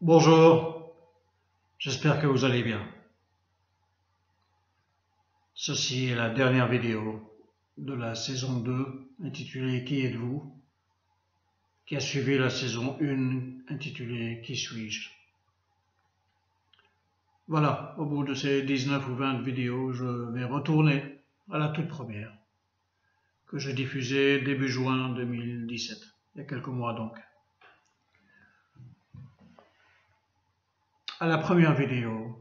Bonjour, j'espère que vous allez bien. Ceci est la dernière vidéo de la saison 2 intitulée Qui êtes-vous? Qui a suivi la saison 1 intitulée Qui suis-je? Voilà, au bout de ces 19 ou 20 vidéos, je vais retourner à la toute première, que j'ai diffusée début juin 2017, il y a quelques mois donc. À la première vidéo,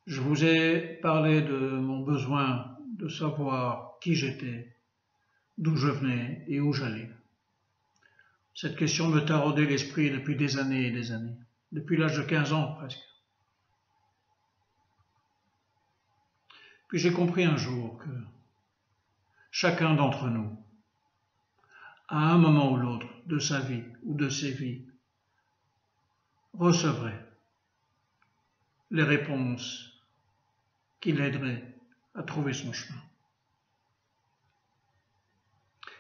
je vous ai parlé de mon besoin de savoir qui j'étais, d'où je venais et où j'allais. Cette question me taraudait l'esprit depuis des années et des années, depuis l'âge de 15 ans presque. Puis j'ai compris un jour que chacun d'entre nous, à un moment ou l'autre de sa vie ou de ses vies, recevrait les réponses qui l'aideraient à trouver son chemin.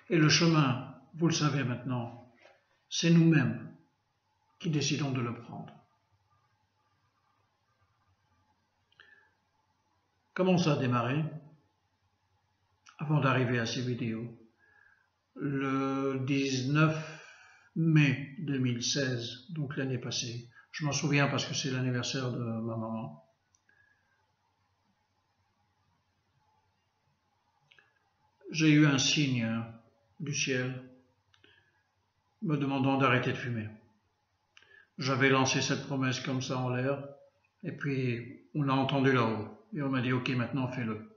Et le chemin, vous le savez maintenant, c'est nous-mêmes qui décidons de le prendre. Comment ça a démarré? Avant d'arriver à ces vidéos, le 19 mai 2016, donc l'année passée, je m'en souviens parce que c'est l'anniversaire de ma maman, j'ai eu un signe du ciel me demandant d'arrêter de fumer. J'avais lancé cette promesse comme ça en l'air, et puis on a entendu là-haut, et on m'a dit ok, maintenant fais-le.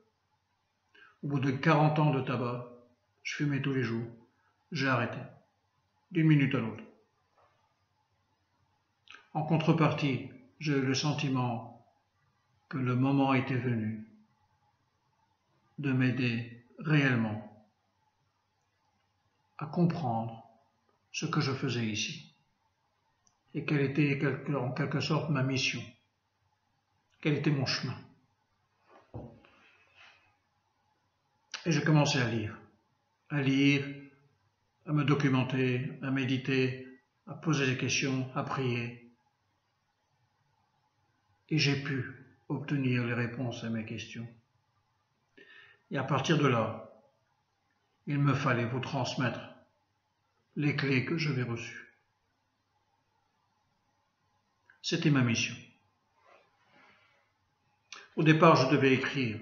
Au bout de 40 ans de tabac, je fumais tous les jours, j'ai arrêté, d'une minute à l'autre. En contrepartie, j'ai eu le sentiment que le moment était venu de m'aider réellement à comprendre ce que je faisais ici et quelle était en quelque sorte ma mission, quel était mon chemin. Et j'ai commencé à lire, à me documenter, à méditer, à poser des questions, à prier. Et j'ai pu obtenir les réponses à mes questions. Et à partir de là, il me fallait vous transmettre les clés que j'avais reçues. C'était ma mission. Au départ, je devais écrire,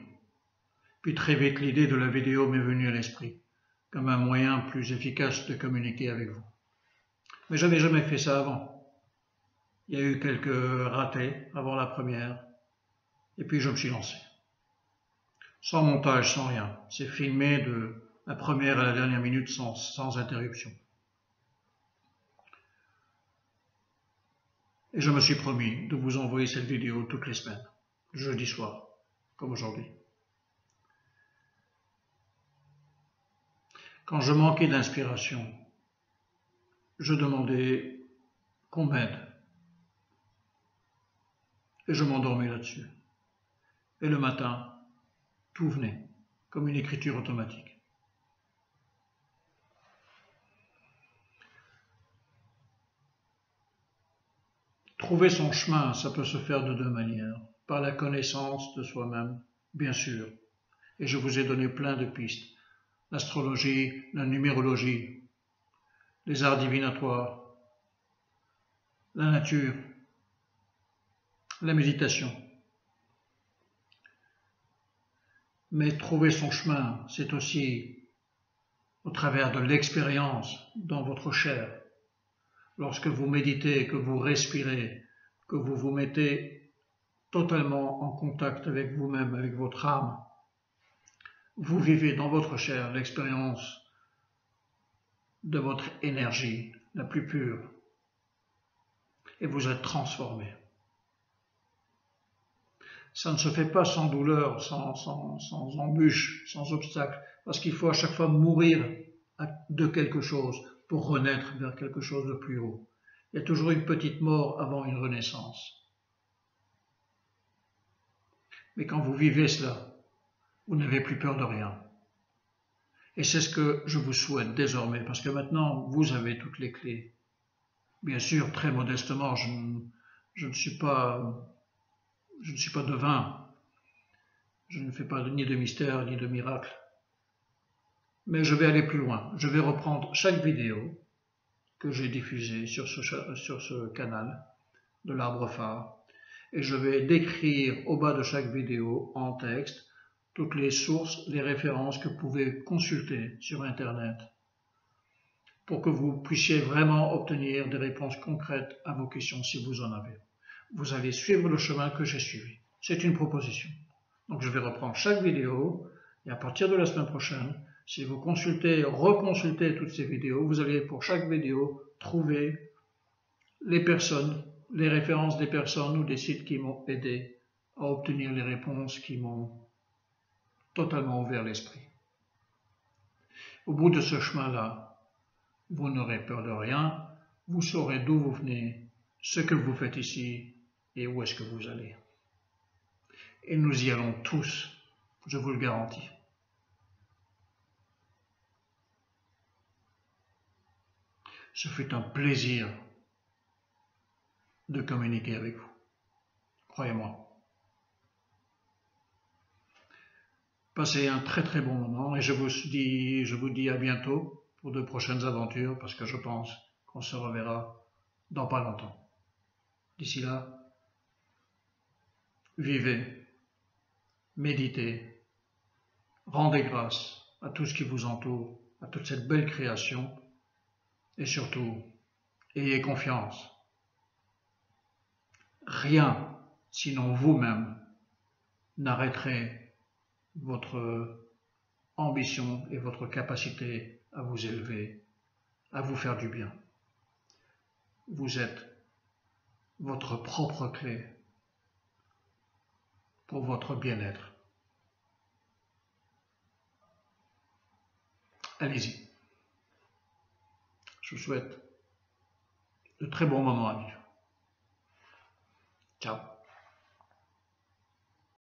puis très vite l'idée de la vidéo m'est venue à l'esprit, comme un moyen plus efficace de communiquer avec vous. Mais j'avais jamais fait ça avant. Il y a eu quelques ratés avant la première, et puis je me suis lancé. Sans montage, sans rien. C'est filmé de la première à la dernière minute sans interruption. Et je me suis promis de vous envoyer cette vidéo toutes les semaines, jeudi soir, comme aujourd'hui. Quand je manquais d'inspiration, je demandais qu'on m'aide. Et je m'endormais là-dessus. Et le matin, tout venait, comme une écriture automatique. Trouver son chemin, ça peut se faire de deux manières. Par la connaissance de soi-même, bien sûr. Et je vous ai donné plein de pistes. L'astrologie, la numérologie, les arts divinatoires, la nature, la méditation. Mais trouver son chemin, c'est aussi au travers de l'expérience dans votre chair. Lorsque vous méditez, que vous respirez, que vous vous mettez totalement en contact avec vous-même, avec votre âme, vous vivez dans votre chair l'expérience de votre énergie la plus pure et vous êtes transformé. Ça ne se fait pas sans douleur, sans embûche, sans obstacle, parce qu'il faut à chaque fois mourir de quelque chose pour renaître vers quelque chose de plus haut. Il y a toujours une petite mort avant une renaissance. Mais quand vous vivez cela, vous n'avez plus peur de rien. Et c'est ce que je vous souhaite désormais, parce que maintenant, vous avez toutes les clés. Bien sûr, très modestement, je ne suis pas devin, je ne fais pas ni de mystère ni de miracle, mais je vais aller plus loin. Je vais reprendre chaque vidéo que j'ai diffusée sur ce canal de l'arbre phare et je vais décrire au bas de chaque vidéo en texte toutes les sources, les références que vous pouvez consulter sur Internet pour que vous puissiez vraiment obtenir des réponses concrètes à vos questions si vous en avez. Vous allez suivre le chemin que j'ai suivi. C'est une proposition. Donc je vais reprendre chaque vidéo et à partir de la semaine prochaine, si vous reconsultez toutes ces vidéos, vous allez pour chaque vidéo trouver les personnes, les références des personnes ou des sites qui m'ont aidé à obtenir les réponses qui m'ont totalement ouvert l'esprit. Au bout de ce chemin-là, vous n'aurez peur de rien, vous saurez d'où vous venez, ce que vous faites ici et où est-ce que vous allez. Et nous y allons tous, je vous le garantis. Ce fut un plaisir de communiquer avec vous, croyez-moi. Passez un très très bon moment et je vous dis à bientôt pour de prochaines aventures parce que je pense qu'on se reverra dans pas longtemps. D'ici là, vivez, méditez, rendez grâce à tout ce qui vous entoure, à toute cette belle création et surtout, ayez confiance. Rien, sinon vous-même, n'arrêterait votre ambition et votre capacité à vous élever, à vous faire du bien. Vous êtes votre propre clé pour votre bien-être. Allez-y. Je vous souhaite de très bons moments à vivre. Ciao.